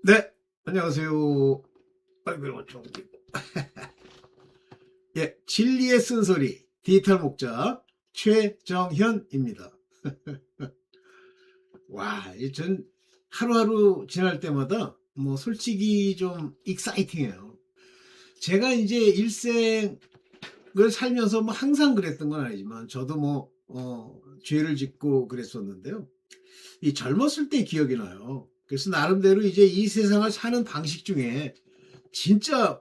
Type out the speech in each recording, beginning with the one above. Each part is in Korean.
네, 안녕하세요. 아이고, 좀. 예, 진리의 쓴소리, 디지털 목자, 최정현입니다. 와, 전 하루하루 지날 때마다, 솔직히 좀 익사이팅해요. 제가 이제 일생을 살면서 항상 그랬던 건 아니지만, 저도 죄를 짓고 그랬었는데요. 이 젊었을 때 기억이 나요. 그래서 나름대로 이제 이 세상을 사는 방식 중에 진짜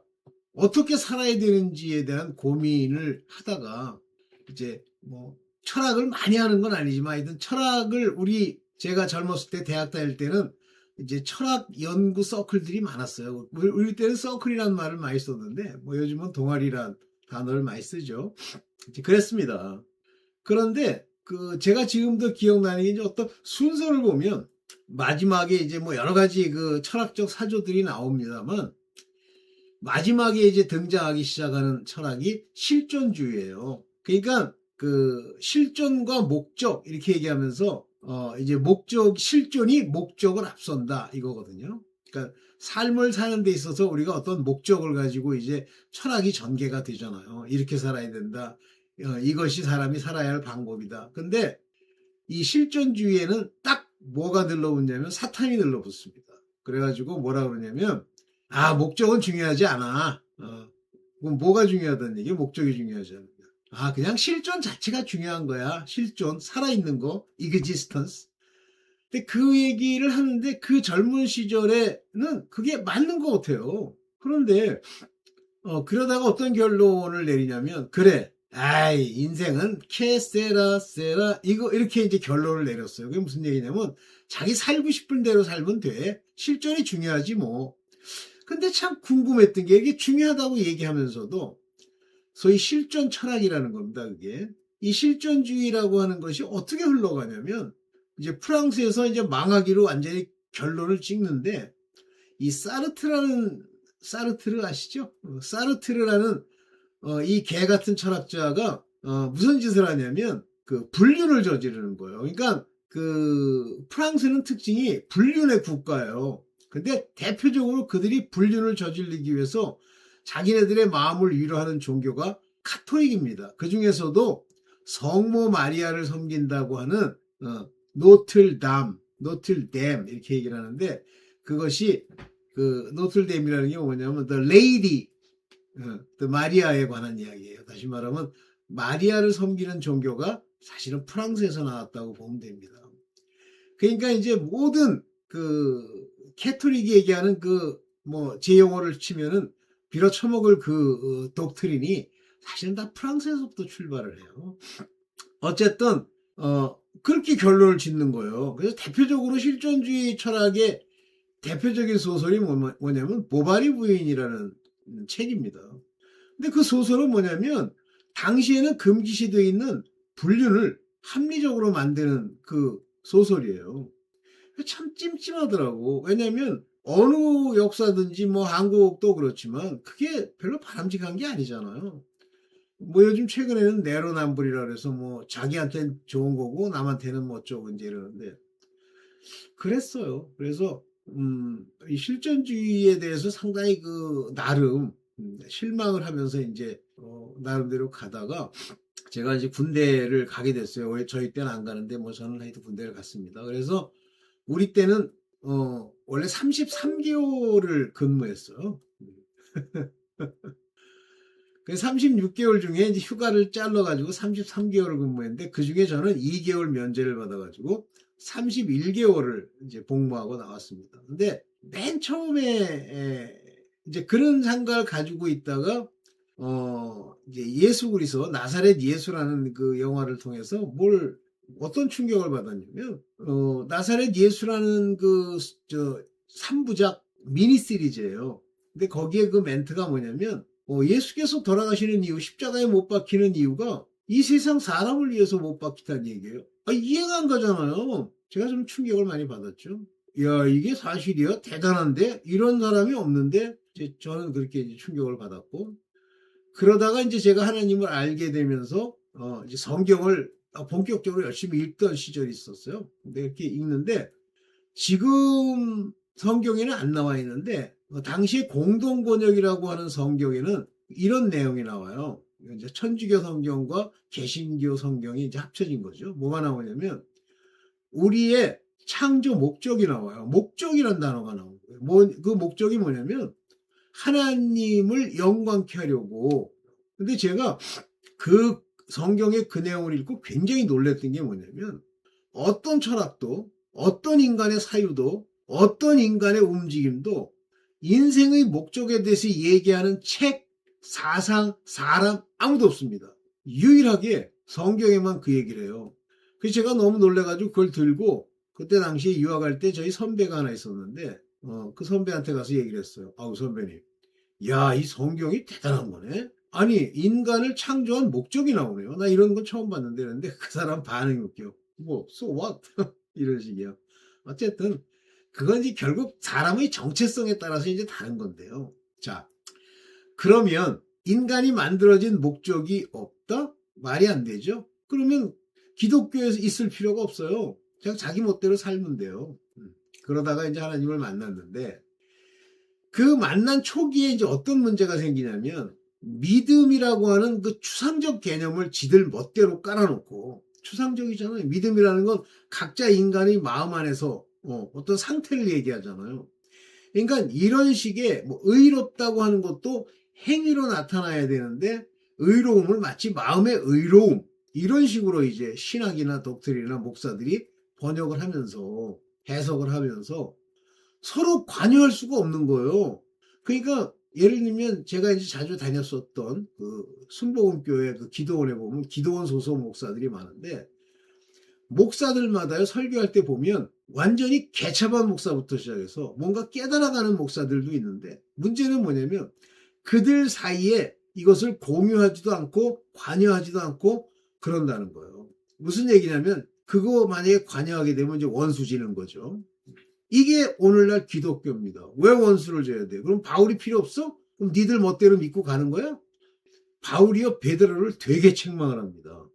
어떻게 살아야 되는지에 대한 고민을 하다가 이제 철학을 많이 하는 건 아니지만 하여튼 철학을 제가 젊었을 때 대학 다닐 때는 이제 철학 연구 서클들이 많았어요. 우리 때는 서클이라는 말을 많이 썼는데 요즘은 동아리란 단어를 많이 쓰죠. 이제 그랬습니다. 그런데 제가 지금도 기억나는 게 이제 어떤 순서를 보면 마지막에 이제 여러 가지 철학적 사조들이 나옵니다만 마지막에 이제 등장하기 시작하는 철학이 실존주의예요. 그러니까 실존과 목적 이렇게 얘기하면서 이제 실존이 목적을 앞선다 이거거든요. 그러니까 삶을 사는 데 있어서 우리가 어떤 목적을 가지고 이제 철학이 전개가 되잖아요. 이렇게 살아야 된다. 이것이 사람이 살아야 할 방법이다. 근데 이 실존주의에는 딱 뭐가 들러붙냐면 사탄이 들러붙습니다. 그래가지고 뭐라 그러냐면 목적은 중요하지 않아. 그럼 뭐가 중요하다는 얘기? 목적이 중요하지 않는다. 그냥 실존 자체가 중요한 거야. 실존, 살아있는 거, existence. 근데 그 얘기를 하는데 그 젊은 시절에는 그게 맞는 것 같아요. 그런데 그러다가 어떤 결론을 내리냐면 그래. 인생은 케세라 세라 이렇게 이제 결론을 내렸어요. 그게 무슨 얘기냐면 자기 살고 싶은 대로 살면 돼. 실존이 중요하지 뭐. 근데 참 궁금했던 게 이게 중요하다고 얘기하면서도 소위 실존 철학이라는 겁니다. 그게 이 실존주의라고 하는 것이 어떻게 흘러가냐면 이제 프랑스에서 이제 망하기로 완전히 결론을 찍는데 이 사르트르 아시죠? 사르트르라는 이 개 같은 철학자가 무슨 짓을 하냐면 불륜을 저지르는 거예요. 그러니까 프랑스는 특징이 불륜의 국가예요. 근데 대표적으로 그들이 불륜을 저지르기 위해서 자기네들의 마음을 위로하는 종교가 카톨릭입니다. 그 중에서도 성모 마리아를 섬긴다고 하는 노틀댐 이렇게 얘기를 하는데 그것이 노틀댐이라는 게 뭐냐면 The Lady, 마리아에 관한 이야기예요. 다시 말하면 마리아를 섬기는 종교가 사실은 프랑스에서 나왔다고 보면 됩니다. 그러니까 이제 모든 캐톨릭이 얘기하는 제 용어를 치면은 빌어 처먹을 독트린이 사실은 다 프랑스에서부터 출발을 해요. 어쨌든 그렇게 결론을 짓는 거예요. 그래서 대표적으로 실존주의 철학의 대표적인 소설이 뭐냐면 보바리 부인이라는 책입니다. 근데 그 소설은 뭐냐면 당시에는 금기시되어 있는 불륜을 합리적으로 만드는 소설이에요. 참 찜찜하더라고. 왜냐면 어느 역사든지 한국도 그렇지만 그게 별로 바람직한 게 아니잖아요. 요즘 최근에는 내로남불이라 그래서 자기한테는 좋은 거고 남한테는 어쩌고 이제 이러는데 그랬어요. 그래서 이 실존주의에 대해서 상당히 나름 실망을 하면서 이제 나름대로 가다가 제가 이제 군대를 가게 됐어요. 왜 저희 때는 안 가는데 저는 하여튼 군대를 갔습니다. 그래서 우리 때는 원래 33개월을 근무했어요. 그 36개월 중에 이제 휴가를 잘라가지고 33개월을 근무했는데 그 중에 저는 2개월 면제를 받아가지고 31개월을 이제 복무하고 나왔습니다. 근데 맨 처음에 이제 그런 생각을 가지고 있다가 이제 예수 그리스도 나사렛 예수라는 그 영화를 통해서 어떤 충격을 받았냐면 나사렛 예수라는 3부작 미니 시리즈예요. 근데 거기에 그 멘트가 뭐냐면 예수께서 돌아가시는 이유, 십자가에 못 박히는 이유가 이 세상 사람을 위해서 못 박히다는 얘기예요. 이해가 안 가잖아요. 제가 좀 충격을 많이 받았죠. 야, 이게 사실이야? 대단한데? 이런 사람이 없는데? 저는 그렇게 이제 충격을 받았고, 그러다가 이제 제가 하나님을 알게 되면서, 이제 성경을 본격적으로 열심히 읽던 시절이 있었어요. 근데 이렇게 읽는데, 지금 성경에는 안 나와 있는데 당시 공동 번역이라고 하는 성경에는 이런 내용이 나와요. 이제 천주교 성경과 개신교 성경이 이제 합쳐진 거죠. 뭐가 나오냐면 우리의 창조 목적이 나와요. 목적이란 단어가 나오는 거예요. 그 목적이 뭐냐면 하나님을 영광케 하려고. 근데 제가 그 성경의 그 내용을 읽고 굉장히 놀랐던 게 뭐냐면 어떤 철학도 어떤 인간의 사유도 어떤 인간의 움직임도 인생의 목적에 대해서 얘기하는 책, 사상, 사람 아무도 없습니다. 유일하게 성경에만 그 얘기를 해요. 그래서 제가 너무 놀라가지고 그걸 들고 그때 당시에 유학할 때 저희 선배가 하나 있었는데 그 선배한테 가서 얘기를 했어요. 아우 선배님, 야, 이 성경이 대단한 거네. 아니 인간을 창조한 목적이 나오네요. 나 이런 건 처음 봤는데 그런데 그 사람 반응이 웃겨. 뭐 so what? 이런 식이야. 어쨌든 그건 이제 결국 사람의 정체성에 따라서 이제 다른 건데요. 자, 그러면 인간이 만들어진 목적이 없다? 말이 안 되죠. 그러면 기독교에서 있을 필요가 없어요. 그냥 자기 멋대로 살면 돼요. 그러다가 이제 하나님을 만났는데 그 만난 초기에 이제 어떤 문제가 생기냐면 믿음이라고 하는 그 추상적 개념을 지들 멋대로 깔아놓고 추상적이잖아요. 믿음이라는 건 각자 인간의 마음 안에서 어떤 상태를 얘기하잖아요. 그러니까 이런 식의 뭐 의롭다고 하는 것도 행위로 나타나야 되는데 의로움을 마치 마음의 의로움 이런 식으로 이제 신학이나 독트리나 목사들이 번역을 하면서 해석을 하면서 서로 관여할 수가 없는 거예요. 그러니까 예를 들면 제가 이제 자주 다녔었던 그 순복음교회 그 기도원에 보면 기도원 소속 목사들이 많은데 목사들마다요 설교할 때 보면 완전히 개차반 목사부터 시작해서 뭔가 깨달아가는 목사들도 있는데 문제는 뭐냐면 그들 사이에 이것을 공유하지도 않고 관여하지도 않고 그런다는 거예요. 무슨 얘기냐면 그거 만약에 관여하게 되면 이제 원수 지는 거죠. 이게 오늘날 기독교입니다. 왜 원수를 져야 돼? 그럼 바울이 필요 없어? 그럼 니들 멋대로 믿고 가는 거야? 바울이요 베드로를 되게 책망을 합니다.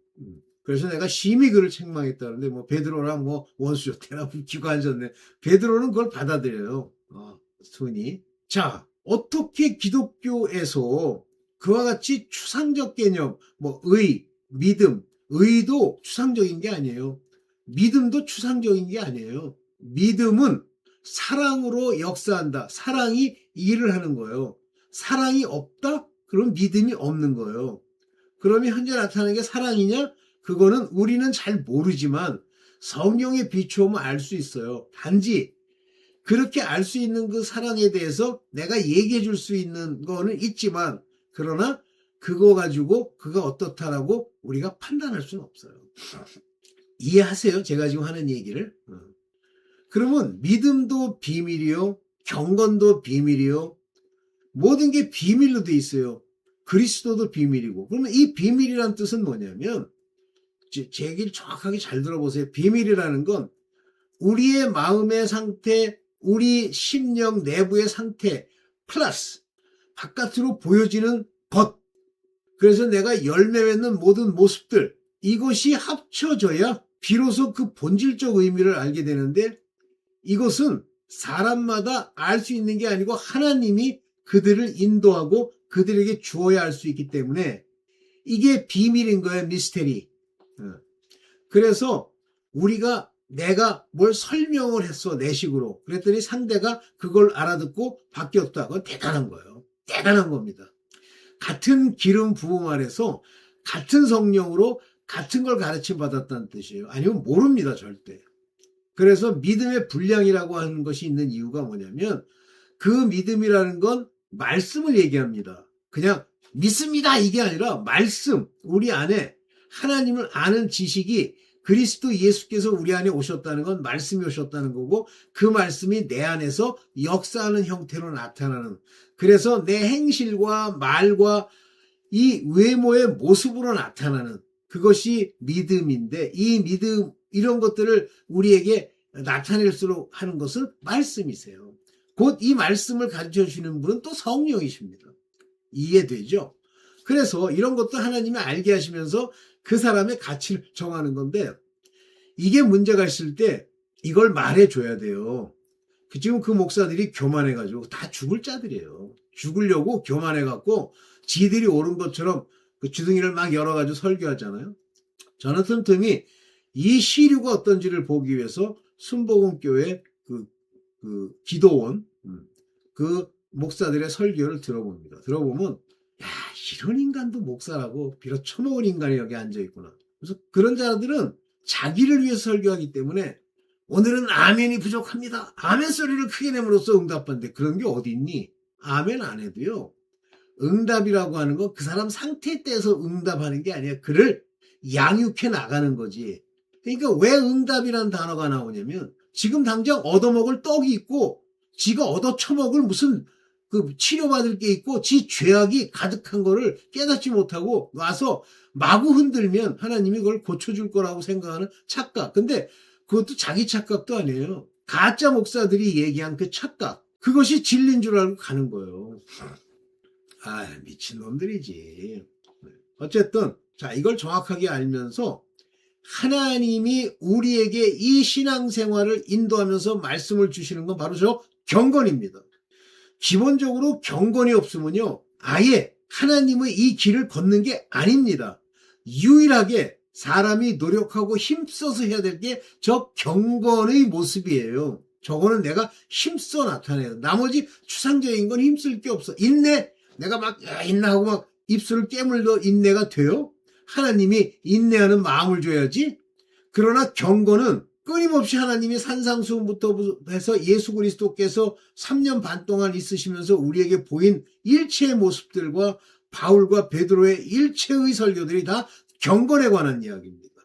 그래서 내가 심히 그를 책망했다는데 뭐 베드로랑 뭐 원수였대나 붙이고 앉았네. 베드로는 그걸 받아들여요. 순이. 자, 어떻게 기독교에서 그와 같이 추상적 개념, 뭐 믿음, 의도 추상적인 게 아니에요. 믿음도 추상적인 게 아니에요. 믿음은 사랑으로 역사한다. 사랑이 일을 하는 거예요. 사랑이 없다? 그럼 믿음이 없는 거예요. 그러면 현재 나타나는 게 사랑이냐? 그거는 우리는 잘 모르지만 성경에 비추어면 알 수 있어요. 단지 그렇게 알 수 있는 그 사랑에 대해서 내가 얘기해 줄 수 있는 거는 있지만 그러나 그거 가지고 그가 어떻다라고 우리가 판단할 수는 없어요. 이해하세요? 제가 지금 하는 얘기를. 그러면 믿음도 비밀이요. 경건도 비밀이요. 모든 게 비밀로 돼 있어요. 그리스도도 비밀이고. 그러면 이 비밀이란 뜻은 뭐냐면 제 얘기를 정확하게 잘 들어보세요. 비밀이라는 건 우리의 마음의 상태, 우리 심령 내부의 상태 플러스 바깥으로 보여지는 것. 그래서 내가 열매 맺는 모든 모습들 이것이 합쳐져야 비로소 그 본질적 의미를 알게 되는데 이것은 사람마다 알 수 있는 게 아니고 하나님이 그들을 인도하고 그들에게 주어야 할 수 있기 때문에 이게 비밀인 거예요. 미스테리. 그래서 우리가 내가 뭘 설명을 했어 내 식으로 그랬더니 상대가 그걸 알아듣고 바뀌었다. 그건 대단한 거예요. 대단한 겁니다. 같은 기름 부음 아래서 같은 성령으로 같은 걸 가르침 받았다는 뜻이에요. 아니면 모릅니다 절대. 그래서 믿음의 분량이라고 하는 것이 있는 이유가 뭐냐면 그 믿음이라는 건 말씀을 얘기합니다. 그냥 믿습니다 이게 아니라 말씀 우리 안에 하나님을 아는 지식이 그리스도 예수께서 우리 안에 오셨다는 건 말씀이 오셨다는 거고 그 말씀이 내 안에서 역사하는 형태로 나타나는 그래서 내 행실과 말과 이 외모의 모습으로 나타나는 그것이 믿음인데 이 믿음 이런 것들을 우리에게 나타낼 수 하는 것은 말씀이세요. 곧 이 말씀을 가르쳐 주시는 분은 또 성령이십니다. 이해되죠? 그래서 이런 것도 하나님이 알게 하시면서 그 사람의 가치를 정하는 건데 이게 문제가 있을 때 이걸 말해줘야 돼요. 지금 그 목사들이 교만해가지고 다 죽을 자들이에요. 죽으려고 교만해갖고 지들이 옳은 것처럼 그 주둥이를 막 열어가지고 설교하잖아요. 저는 틈틈이 이 시류가 어떤지를 보기 위해서 순복음교회 그 기도원 그 목사들의 설교를 들어봅니다. 들어보면 야, 이런 인간도 목사라고 비록 처먹은 인간이 여기 앉아있구나. 그래서 그런 자들은 자기를 위해서 설교하기 때문에 오늘은 아멘이 부족합니다. 아멘 소리를 크게 내므로써 응답한데 그런 게 어디 있니? 아멘 안 해도요. 응답이라고 하는 건 그 사람 상태에 따라서 응답하는 게 아니야. 그를 양육해 나가는 거지. 그러니까 왜 응답이라는 단어가 나오냐면 지금 당장 얻어먹을 떡이 있고 지가 얻어 처먹을 무슨 그 치료받을 게 있고 지 죄악이 가득한 거를 깨닫지 못하고 와서 마구 흔들면 하나님이 그걸 고쳐줄 거라고 생각하는 착각. 근데 그것도 자기 착각도 아니에요. 가짜 목사들이 얘기한 그 착각. 그것이 진리인 줄 알고 가는 거예요. 아, 미친놈들이지. 어쨌든 자, 이걸 정확하게 알면서 하나님이 우리에게 이 신앙생활을 인도하면서 말씀을 주시는 건 바로 저 경건입니다. 기본적으로 경건이 없으면요, 아예 하나님의 이 길을 걷는 게 아닙니다. 유일하게 사람이 노력하고 힘써서 해야 될 게 저 경건의 모습이에요. 저거는 내가 힘써 나타내요. 나머지 추상적인 건 힘쓸 게 없어. 인내, 내가 막 인내하고 막 입술을 깨물도 인내가 돼요? 하나님이 인내하는 마음을 줘야지. 그러나 경건은 끊임없이 하나님이 산상수훈부터 해서 예수 그리스도께서 3년 반 동안 있으시면서 우리에게 보인 일체의 모습들과 바울과 베드로의 일체의 설교들이 다 경건에 관한 이야기입니다.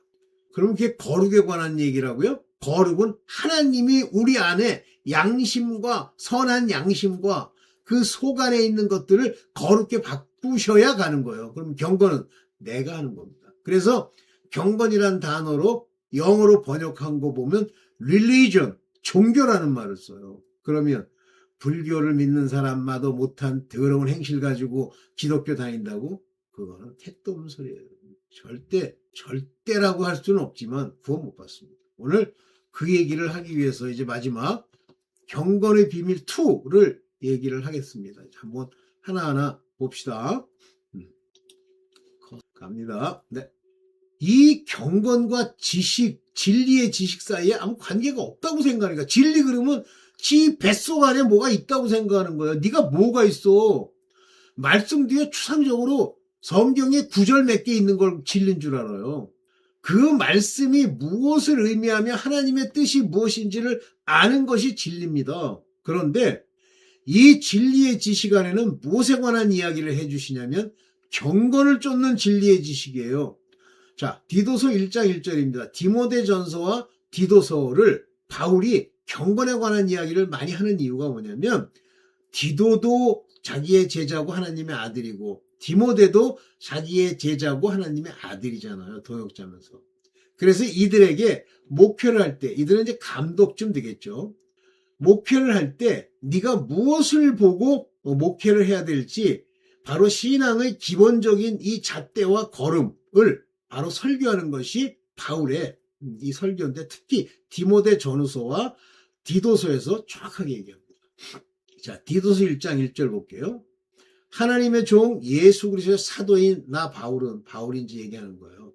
그럼 그게 거룩에 관한 얘기라고요? 거룩은 하나님이 우리 안에 양심과 선한 양심과 그 속 안에 있는 것들을 거룩게 바꾸셔야 가는 거예요. 그럼 경건은 내가 하는 겁니다. 그래서 경건이라는 단어로 영어로 번역한 거 보면 religion, 종교라는 말을 써요. 그러면 불교를 믿는 사람마도 못한 더러운 행실 가지고 기독교 다닌다고? 그거는 택도 없는 소리예요. 절대라고 할 수는 없지만 구원 못 받습니다. 오늘 그 얘기를 하기 위해서 이제 마지막 경건의 비밀 2를 얘기를 하겠습니다. 한번 하나하나 봅시다. 갑니다. 네. 이 경건과 지식, 진리의 지식 사이에 아무 관계가 없다고 생각하니까 진리 그러면 지 뱃속 안에 뭐가 있다고 생각하는 거예요. 네가 뭐가 있어. 말씀 뒤에 추상적으로 성경에 구절 몇 개 있는 걸 진리인 줄 알아요. 그 말씀이 무엇을 의미하며 하나님의 뜻이 무엇인지를 아는 것이 진리입니다. 그런데 이 진리의 지식 안에는 무엇에 관한 이야기를 해주시냐면 경건을 쫓는 진리의 지식이에요. 자, 디도서 1장 1절입니다. 디모데전서와 디도서를 바울이 경건에 관한 이야기를 많이 하는 이유가 뭐냐면 디도도 자기의 제자고 하나님의 아들이고 디모데도 자기의 제자고 하나님의 아들이잖아요. 동역자면서. 그래서 이들에게 목회를 할 때, 이들은 이제 감독쯤 되겠죠. 목회를 할 때 네가 무엇을 보고 목회를 해야 될지 바로 신앙의 기본적인 이 잣대와 걸음을 바로 설교하는 것이 바울의 이 설교인데 특히 디모데 전후서와 디도서에서 정확하게 얘기합니다. 자, 디도서 1장 1절 볼게요. 하나님의 종 예수 그리스도의 사도인 나 바울인지 얘기하는 거예요.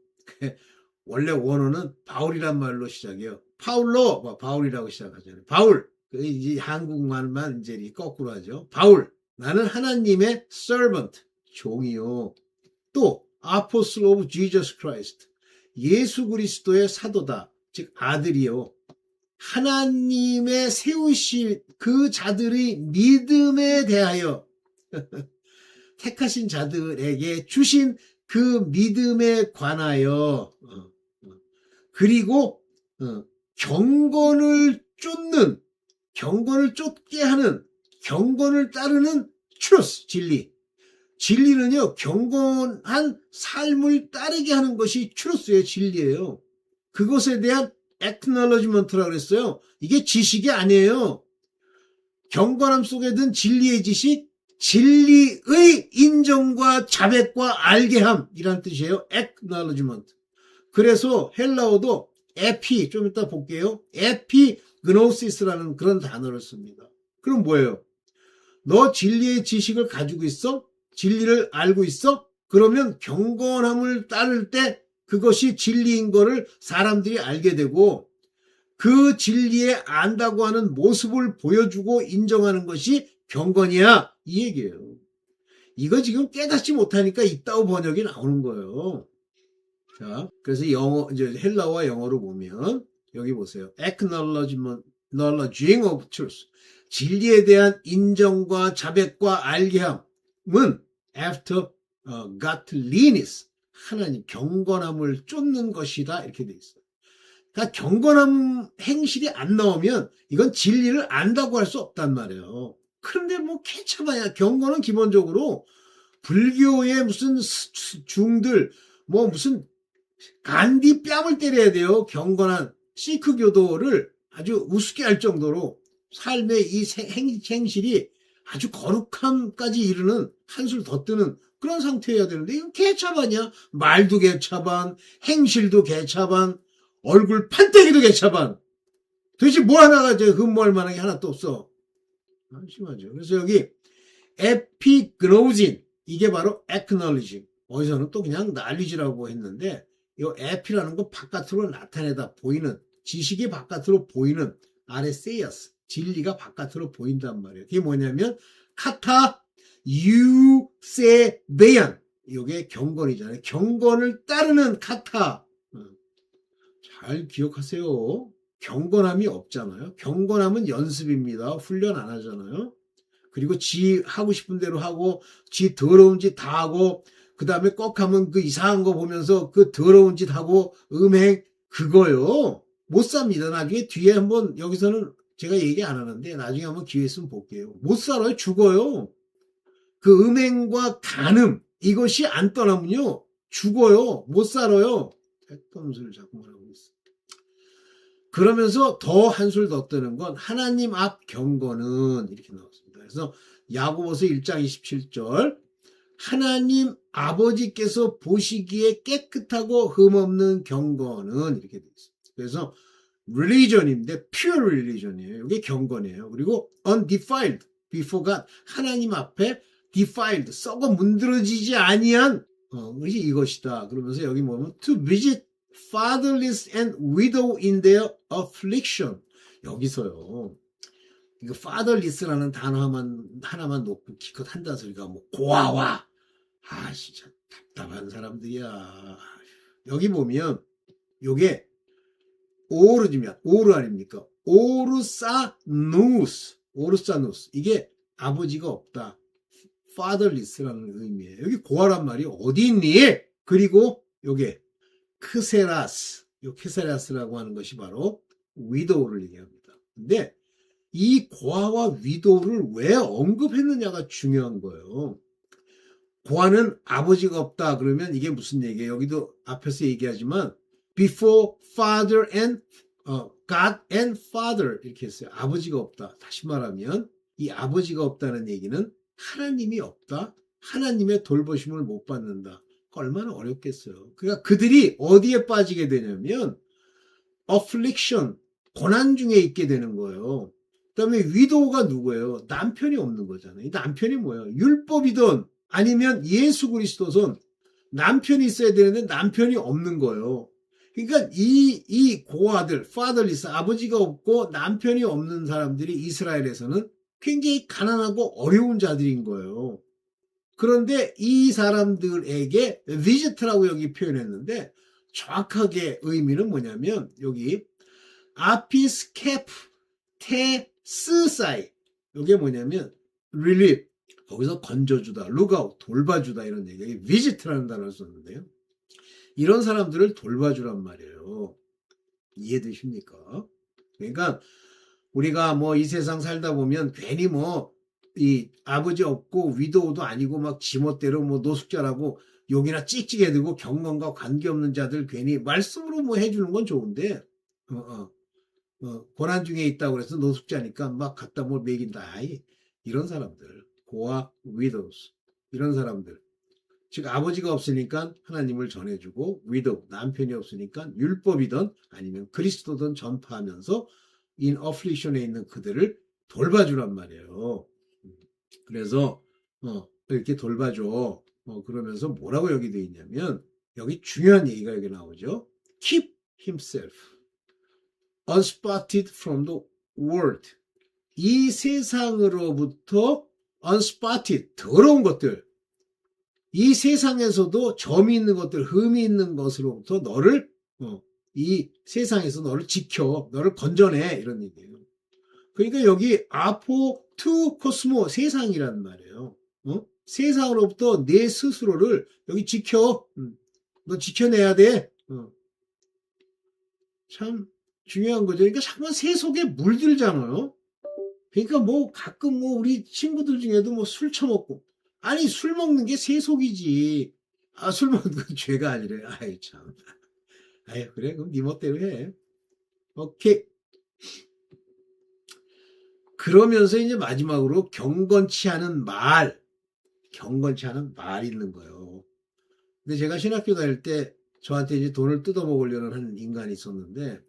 원래 원어는 바울이란 말로 시작해요. 파울로 바울이라고 시작하잖아요. 바울. 이제 한국말만 이제 거꾸로 하죠. 바울. 나는 하나님의 servant, 종이요. 또 apostle of Jesus Christ, 예수 그리스도의 사도다. 즉 아들이요. 하나님의 세우신 그 자들의 믿음에 대하여 택하신 자들에게 주신 그 믿음에 관하여 그리고 경건을 쫓게 하는 경건을 따르는 truth, 진리. 진리는요, 경건한 삶을 따르게 하는 것이 truth의 진리예요. 그것에 대한 acknowledgement라고 그랬어요. 이게 지식이 아니에요. 경건함 속에 든 진리의 지식, 진리의 인정과 자백과 알게함이라는 뜻이에요. acknowledgement. 그래서 헬라어도 에피, 좀 이따 볼게요. 에피 gnosis라는 그런 단어를 씁니다. 그럼 뭐예요? 너 진리의 지식을 가지고 있어? 진리를 알고 있어? 그러면 경건함을 따를 때 그것이 진리인 거를 사람들이 알게 되고 그 진리에 안다고 하는 모습을 보여주고 인정하는 것이 경건이야. 이 얘기예요. 이거 지금 깨닫지 못하니까 이따오 번역이 나오는 거예요. 자, 그래서 이제 헬라와 영어로 보면 여기 보세요. acknowledging of truth. 진리에 대한 인정과 자백과 알게함은 after godliness. 하나님 경건함을 쫓는 것이다. 이렇게 돼 있어요. 그러니까 경건함 행실이 안 나오면 이건 진리를 안다고 할 수 없단 말이에요. 그런데 뭐 개차봐야 경건은 기본적으로 불교의 무슨 중들 뭐 무슨 간디 뺨을 때려야 돼요. 경건한 시크 교도를 아주 우습게 할 정도로 삶의 이 행실이 아주 거룩함까지 이르는 한술 더 뜨는 그런 상태여야 되는데 이건 개차반이야. 말도 개차반, 행실도 개차반, 얼굴 판때기도 개차반. 도대체 뭐 하나가 흠모할 만한 게 하나도 없어. 심하죠. 그래서 여기 에피그노진 이게 바로 acknowledging. 어디서는 또 그냥 knowledge라고 했는데 이 에피라는 건 바깥으로 나타내다 보이는 지식이 바깥으로 보이는 아레세이아스 진리가 바깥으로 보인단 말이에요. 그게 뭐냐면 카타 유세베얀 이게 경건이잖아요. 경건을 따르는 카타. 잘 기억하세요. 경건함이 없잖아요. 경건함은 연습입니다. 훈련 안 하잖아요. 그리고 지 하고 싶은 대로 하고 지 더러운 짓 다 하고 그 다음에 꺽 하면 그 이상한 거 보면서 그 더러운 짓 하고 음행 그거요. 못 삽니다. 나중에 뒤에 한번 여기서는 제가 얘기 안 하는데 나중에 한번 기회 있으면 볼게요. 못 살아요. 죽어요. 그 음행과 간음 이것이 안 떠나면요. 죽어요. 못 살아요. 택덤수를 자꾸 말하고 있어. 그러면서 더 한술 더 뜨는 건 하나님 앞 경건은 이렇게 나왔습니다. 그래서 야고보서 1장 27절 하나님 아버지께서 보시기에 깨끗하고 흠없는 경건은 이렇게 되어 있습니다. 그래서 religion인데 pure religion이에요. 이게 경건이에요. 그리고 undefiled before God 하나님 앞에 defiled 썩어 문드러지지 아니한 것이 이것이다. 그러면서 여기 보면 to visit fatherless and widow in their affliction 여기서요. 이거 fatherless라는 단어 하나만 놓고 기껏 한다는 소리가 뭐 고아와 진짜 답답한 사람들이야. 여기 보면 요게 오르 아닙니까? 오르사누스 이게 아버지가 없다. fatherless라는 의미예요. 여기 고아란 말이 어디 있니? 그리고 요게 크세라스 요 크세라스라고 하는 것이 바로 widow를 얘기합니다. 근데 이 고아와 위도우를 왜 언급했느냐가 중요한 거예요. 고아는 아버지가 없다 그러면 이게 무슨 얘기예요? 여기도 앞에서 얘기하지만 before father and God and father 이렇게 했어요. 아버지가 없다. 다시 말하면 이 아버지가 없다는 얘기는 하나님이 없다. 하나님의 돌보심을 못 받는다. 얼마나 어렵겠어요. 그러니까 그들이 어디에 빠지게 되냐면 affliction 고난 중에 있게 되는 거예요. 그다음에 위도우가 누구예요? 남편이 없는 거잖아요. 이 남편이 뭐예요? 율법이든 아니면 예수 그리스도든 남편이 있어야 되는데 남편이 없는 거예요. 그러니까 이 고아들, fatherless, 아버지가 없고 남편이 없는 사람들이 이스라엘에서는 굉장히 가난하고 어려운 자들인 거예요. 그런데 이 사람들에게 visit라고 여기 표현했는데 정확하게 의미는 뭐냐면 여기 아피스케프 테스사이 이게 뭐냐면 relief 거기서 건져주다, lookout 돌봐주다 이런 얘기. 여기 visit라는 단어를 썼는데요. 이런 사람들을 돌봐주란 말이에요. 이해되십니까? 그러니까 우리가 뭐 이 세상 살다 보면 괜히 뭐 이 아버지 없고 위도우도 아니고 막 지멋대로 뭐 노숙자라고 욕이나 찍찍해 들고 경건과 관계없는 자들 괜히 말씀으로 뭐 해주는 건 좋은데 고난 중에 있다고 그래서 노숙자니까 막 갖다 뭘 먹인다. 이런 사람들 고아 위도우스 이런 사람들 즉 아버지가 없으니까 하나님을 전해주고 위도우 남편이 없으니까 율법이든 아니면 그리스도든 전파하면서 in affliction에 있는 그들을 돌봐주란 말이에요. 그래서 이렇게 돌봐줘. 그러면서 뭐라고 여기 돼 있냐면 여기 중요한 얘기가 여기 나오죠. Keep himself unspotted from the world. 이 세상으로부터 unspotted, 더러운 것들, 이 세상에서도 점이 있는 것들, 흠이 있는 것으로부터 너를 이 세상에서 너를 지켜, 너를 건져내, 이런 얘기예요. 그러니까 여기 아포 투 코스모, 세상이란 말이에요. 세상으로부터 내 스스로를 여기 지켜. 너 지켜내야 돼. 참 중요한 거죠. 그러니까 자꾸만 세속에 물들잖아요. 그러니까 뭐 가끔 뭐 우리 친구들 중에도 뭐 술 처먹고, 아니 술 먹는 게 세속이지. 아, 술 먹는 건 죄가 아니래. 아이 참. 아이 그래 그럼 네 멋대로 해. 오케이. 그러면서 이제 마지막으로 경건치 않은 말 있는 거예요. 근데 제가 신학교 다닐 때 저한테 이제 돈을 뜯어먹으려는 한 인간이 있었는데,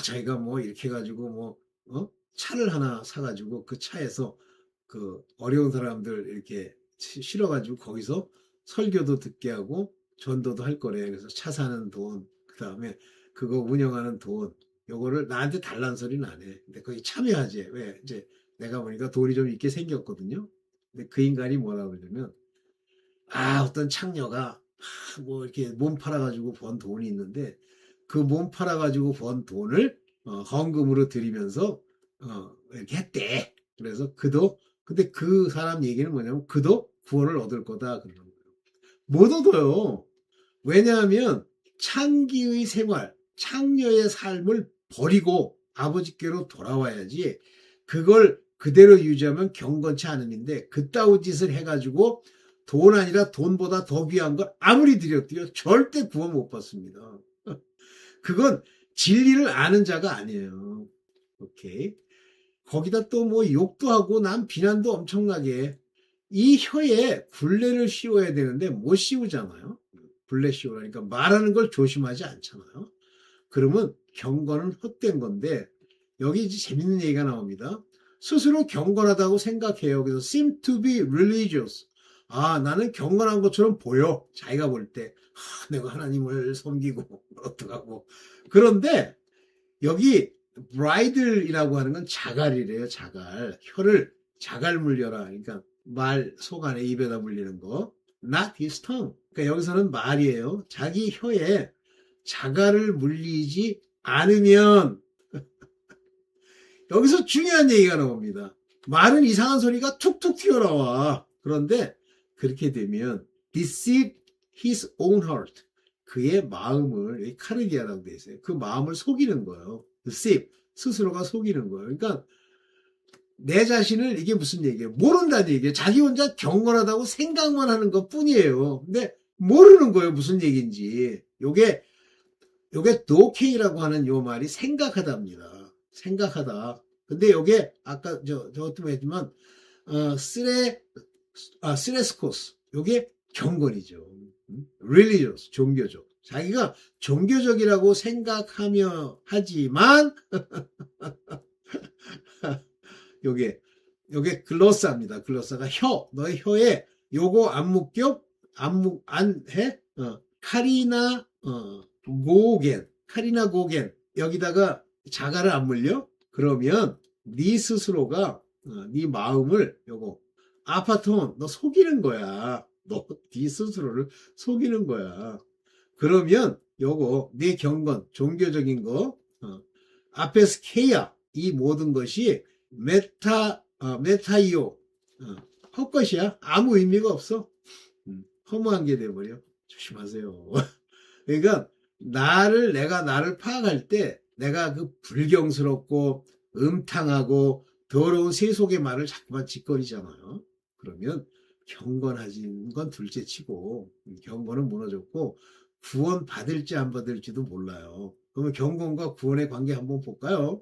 자기가 뭐 이렇게 해가지고 차를 하나 사가지고 그 차에서 그 어려운 사람들 이렇게 실어가지고 거기서 설교도 듣게 하고 전도도 할 거래. 그래서 차 사는 돈, 그 다음에 그거 운영하는 돈, 요거를 나한테 달란 소리는 안 해. 근데 거기 참여하지. 왜? 이제 내가 보니까 돈이 좀 있게 생겼거든요. 근데 그 인간이 뭐라고 그러냐면, 어떤 창녀가 뭐 이렇게 몸 팔아가지고 번 돈이 있는데 그 몸 팔아가지고 번 돈을 헌금으로 드리면서 이렇게 했대. 그래서 근데 그 사람 얘기는 뭐냐면 그도 구원을 얻을 거다 그러는 거예요. 못 얻어요. 왜냐하면 창기의 생활, 창녀의 삶을 버리고 아버지께로 돌아와야지. 그걸 그대로 유지하면 경건치 않음인데 그따위 짓을 해가지고 돈 아니라 돈보다 더 귀한 걸 아무리 드렸도요 절대 구원 못 받습니다. 그건 진리를 아는 자가 아니에요. 오케이. 거기다 또 뭐 욕도 하고 난 비난도 엄청나게. 이 혀에 굴레를 씌워야 되는데 못 씌우잖아요. 굴레 씌우라니까 말하는 걸 조심하지 않잖아요. 그러면 경건은 헛된 건데 여기 이제 재밌는 얘기가 나옵니다. 스스로 경건하다고 생각해요. 그래서 seem to be religious. 나는 경건한 것처럼 보여. 자기가 볼 때. 내가 하나님을 섬기고 어떡하고. 그런데 여기 bridle이라고 하는 건 자갈이래요. 자갈. 혀를 자갈 물려라. 그러니까 말 속 안에 입에다 물리는 거. not his tongue. 그러니까 여기서는 말이에요. 자기 혀에 자갈을 물리지 않으면 여기서 중요한 얘기가 나옵니다. 말은 이상한 소리가 툭툭 튀어나와. 그런데 그렇게 되면 deceive his own heart. 그의 마음을, 카르디아라고 되어 있어요. 그 마음을 속이는 거예요. deceive, 스스로가 속이는 거예요. 그러니까 내 자신을, 이게 무슨 얘기예요? 모른다는 얘기예요. 자기 혼자 경건하다고 생각만 하는 것 뿐이에요. 근데 모르는 거예요. 무슨 얘기인지. 요게 노케이라고 하는 요 말이 생각하다입니다. 생각하다. 근데 요게 아까 저것도 했지만 스레스코스. 요게 경건이죠. religious, 종교적. 자기가 종교적이라고 생각하며 하지만 요게 글로사입니다. 글로사가 혀. 너의 혀에 요거 안 묶여? 안 해? 카리나 고겐 여기다가 자갈을 안 물려? 그러면 네 스스로가 네 마음을 요거 아파톤 너 속이는 거야. 너 네 스스로를 속이는 거야. 그러면 요거 네 경건 종교적인 거 아페스케이아 이 모든 것이 메타이오 헛것이야. 아무 의미가 없어. 허무한 게 돼버려. 조심하세요. 그러니까 내가 나를 파악할 때 내가 그 불경스럽고 음탕하고 더러운 세속의 말을 자꾸만 짓거리잖아요. 그러면 경건하진 건 둘째치고 경건은 무너졌고 구원 받을지 안 받을지도 몰라요. 그러면 경건과 구원의 관계 한번 볼까요?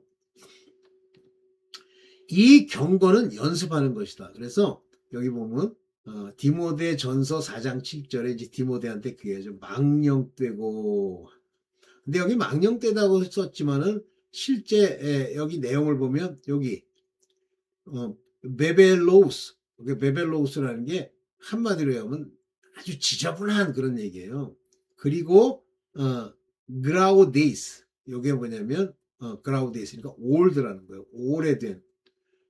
이 경건은 연습하는 것이다. 그래서 여기 보면 디모데 전서 4장 7절에 이제 디모데한테 그게 좀 망령되고, 근데 여기 망령되다고 썼지만은 실제 여기 내용을 보면 여기 베벨로우스, 베벨로우스라는 게 한마디로 하면 아주 지저분한 그런 얘기예요. 그리고 그라우데이스, 이게 뭐냐면 그라우데이스니까 올드라는 거예요. 오래된.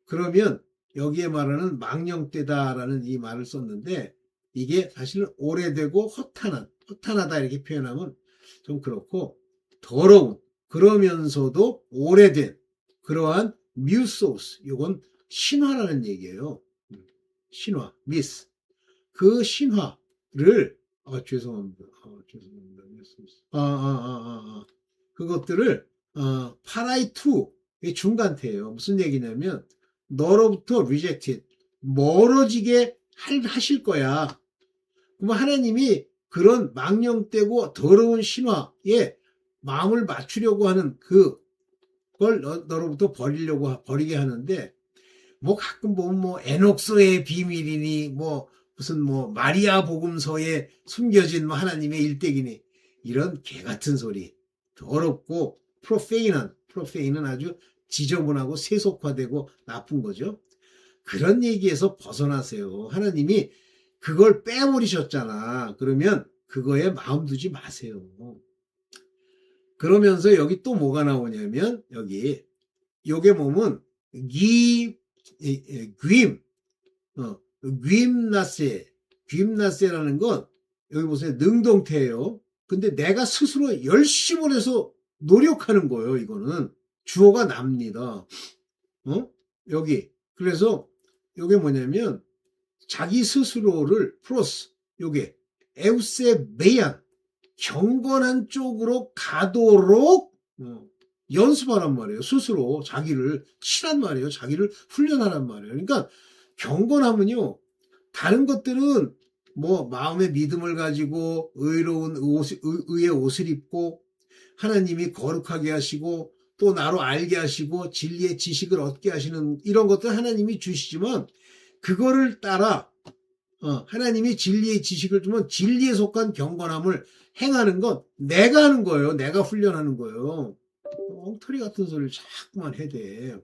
그러면 여기에 말하는 망령되다라는 이 말을 썼는데 이게 사실은 오래되고 허탄하다 이렇게 표현하면 좀 그렇고 더러운 그러면서도 오래된 그러한 뮤소스, 이건 신화라는 얘기예요. 신화, 미스. 그 신화를 죄송합니다. 죄송합니다. 그것들을 파라이2의 중간태예요. 무슨 얘기냐면 너로부터 rejected, 멀어지게 하실 거야. 그럼 하나님이 그런 망령되고 더러운 신화에 마음을 맞추려고 하는 그걸 너로부터 버리게 하는데, 뭐 가끔 보면 뭐 에녹서의 비밀이니 뭐 무슨 뭐 마리아 복음서에 숨겨진 뭐 하나님의 일대기니 이런 개 같은 소리. 더럽고 프로페인은 아주 지저분하고 세속화되고 나쁜 거죠. 그런 얘기에서 벗어나세요. 하나님이 그걸 빼버리셨잖아. 그러면 그거에 마음 두지 마세요. 그러면서 여기 또 뭐가 나오냐면 여기 요게 보면 귀임나세라는 건 여기 보세요. 능동태예요. 근데 내가 스스로 열심을 해서 노력하는 거예요. 이거는 주어가 납니다. 여기 그래서 요게 뭐냐면 자기 스스로를 프로스 요게 에우세베이안 경건한 쪽으로 가도록 연습하란 말이에요. 스스로 자기를 치란 말이에요. 자기를 훈련하란 말이에요. 그러니까 경건하면요, 다른 것들은 뭐 마음의 믿음을 가지고 의로운 의의 옷을 입고 하나님이 거룩하게 하시고 또 나로 알게 하시고 진리의 지식을 얻게 하시는 이런 것들 하나님이 주시지만 그거를 따라 하나님이 진리의 지식을 주면 진리에 속한 경건함을 행하는 건 내가 하는 거예요. 내가 훈련하는 거예요. 엉터리 같은 소리를 자꾸만 해대.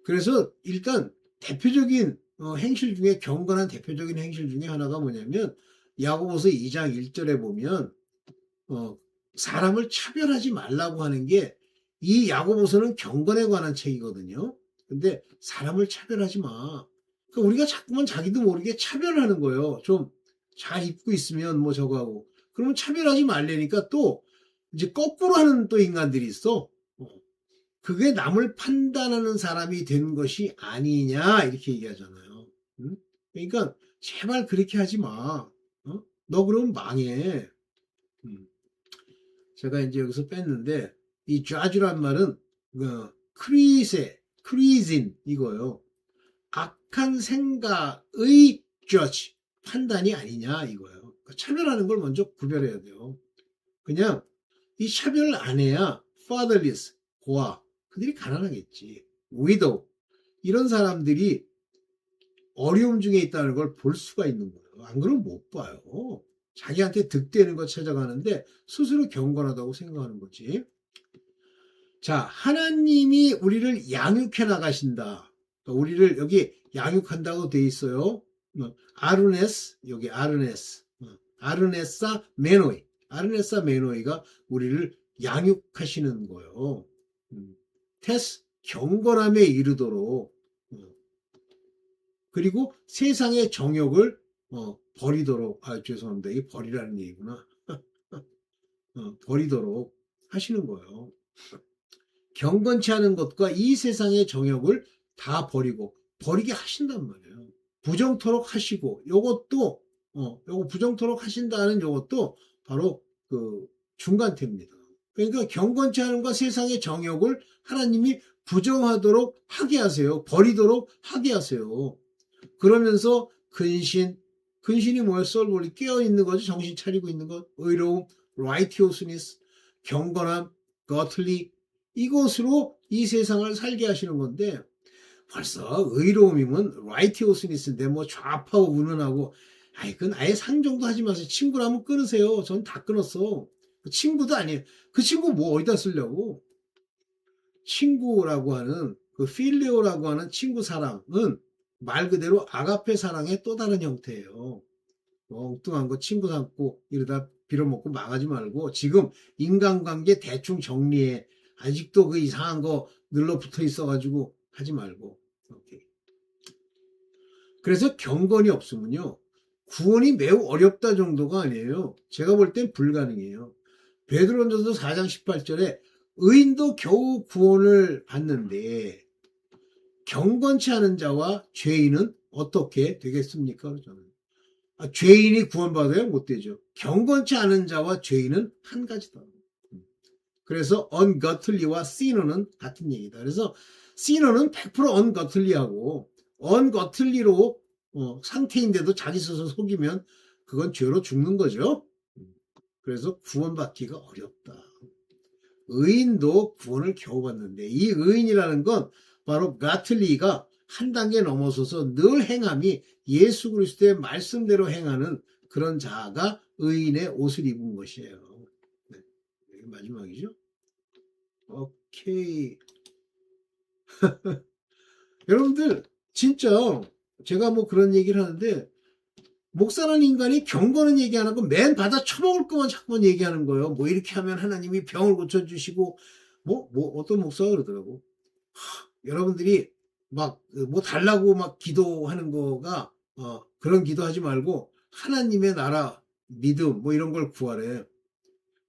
그래서 일단 대표적인 행실 중에 경건한 대표적인 행실 중에 하나가 뭐냐면 야고보서 2장 1절에 보면 사람을 차별하지 말라고 하는 게 이 야고보서는 경건에 관한 책이거든요. 근데 사람을 차별하지 마. 그러니까 우리가 자꾸만 자기도 모르게 차별하는 거예요. 좀 잘 입고 있으면 뭐 저거 하고. 그러면 차별하지 말래니까 또 이제 거꾸로 하는 또 인간들이 있어. 그게 남을 판단하는 사람이 되는 것이 아니냐 이렇게 얘기하잖아요. 응? 그러니까 제발 그렇게 하지 마. 너 그러면 망해. 제가 이제 여기서 뺐는데 이 judge란 말은 크리진 이거요. 악한 생각의 judge 판단이 아니냐 이거예요. 그러니까 차별하는 걸 먼저 구별해야 돼요. 그냥 이 차별을 안 해야 fatherless 고아 그들이 가난하겠지. widow 이런 사람들이 어려움 중에 있다는 걸 볼 수가 있는 거예요. 안 그러면 못 봐요. 자기한테 득되는 거 찾아가는데 스스로 경건하다고 생각하는 거지. 자, 하나님이 우리를 양육해 나가신다. 그러니까 우리를 여기 양육한다고 돼 있어요. 아르네스, 여기 아르네스. 아르네사 메노이. 아르네사 메노이가 우리를 양육하시는 거예요. 테스, 경건함에 이르도록. 그리고 세상의 정욕을 버리도록. 죄송합니다. 이게 버리라는 얘기구나. 버리도록 하시는 거예요. 경건치 않은 것과 이 세상의 정욕을 다 버리게 하신단 말이에요. 부정토록 하시고, 요것도, 요거 부정토록 하신다는 요것도 바로 그 중간태입니다. 그러니까 경건치 않은과 세상의 정욕을 하나님이 부정하도록 하게 하세요. 버리도록 하게 하세요. 그러면서 근신이 뭐예요? 썰골이 깨어있는 거죠. 정신 차리고 있는 것. 의로움, righteousness, 경건함, godly 이것으로 이 세상을 살게 하시는 건데 벌써 의로움이면 righteousness인데 뭐 좌파고 운운하고 그건 아예 상정도 하지 마세요. 친구라면 끊으세요. 전 다 끊었어. 그 친구도 아니에요. 그 친구 뭐 어디다 쓰려고. 친구라고 하는 그 필레오라고 하는 친구 사랑은 말 그대로 아가페 사랑의 또 다른 형태예요. 엉뚱한 거 친구 삼고 이러다 빌어먹고 망하지 말고 지금 인간관계 대충 정리해. 아직도 그 이상한 거 늘러 붙어 있어가지고 하지 말고. 오케이. 그래서 경건이 없으면요. 구원이 매우 어렵다 정도가 아니에요. 제가 볼 땐 불가능해요. 베드로전서 4장 18절에 의인도 겨우 구원을 받는데 경건치 않은 자와 죄인은 어떻게 되겠습니까? 저는. 죄인이 구원받아야 못 되죠. 경건치 않은 자와 죄인은 한 가지다. 그래서 ungodly와 sinner는 같은 얘기다. 그래서 sinner는 100% ungodly하고 ungodly로 상태인데도 자기 스스로 속이면 그건 죄로 죽는 거죠. 그래서 구원받기가 어렵다. 의인도 구원을 겨우 받는데 이 의인이라는 건 바로 godly가 한 단계 넘어서서 늘 행함이 예수 그리스도의 말씀대로 행하는 그런 자가 의인의 옷을 입은 것이에요. 네. 마지막이죠. 오케이. 여러분들 진짜 제가 뭐 그런 얘기를 하는데 목사라는 인간이 경건은 얘기 안 하고 맨 받아 처먹을 것만 자꾸만 얘기하는 거예요. 뭐 이렇게 하면 하나님이 병을 고쳐주시고 어떤 목사가 그러더라고. 여러분들이 막 뭐 달라고 막 기도하는 거가 그런 기도하지 말고 하나님의 나라 믿음 뭐 이런 걸 구하래.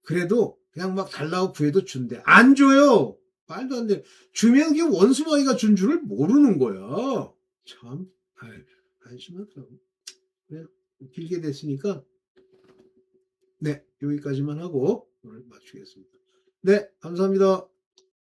그래도 그냥 막 달라고 구해도 준대. 안 줘요. 말도 안 돼. 주면 그게 원수마귀가 준 줄을 모르는 거야. 참 한심하더라고. 그래 길게 됐으니까 네 여기까지만 하고 오늘 마치겠습니다. 네 감사합니다.